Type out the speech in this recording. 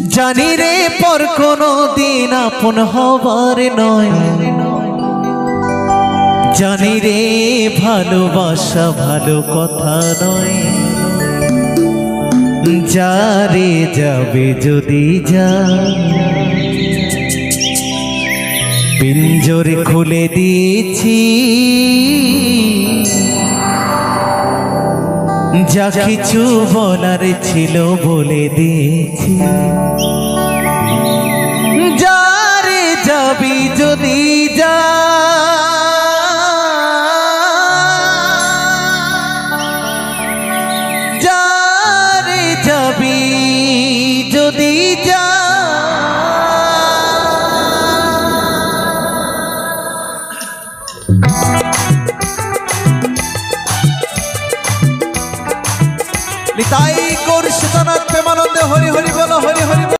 জানি রে পর কোনো দিন আপন হবার নয়, জানি রে ভালোবাসা ভালো কথা নয়। যারে যাবে যদি যা, পিঞ্জরে খুলে দিয়েছি, যা কিছু বলার ছিল বলে দিয়েছি। যারে যাবি যদি যা, যারে যাবি যদি যা, নিতাই গৌর সীতানাথ প্রেমানন্দে হরি হরি বলো, হরি হরি।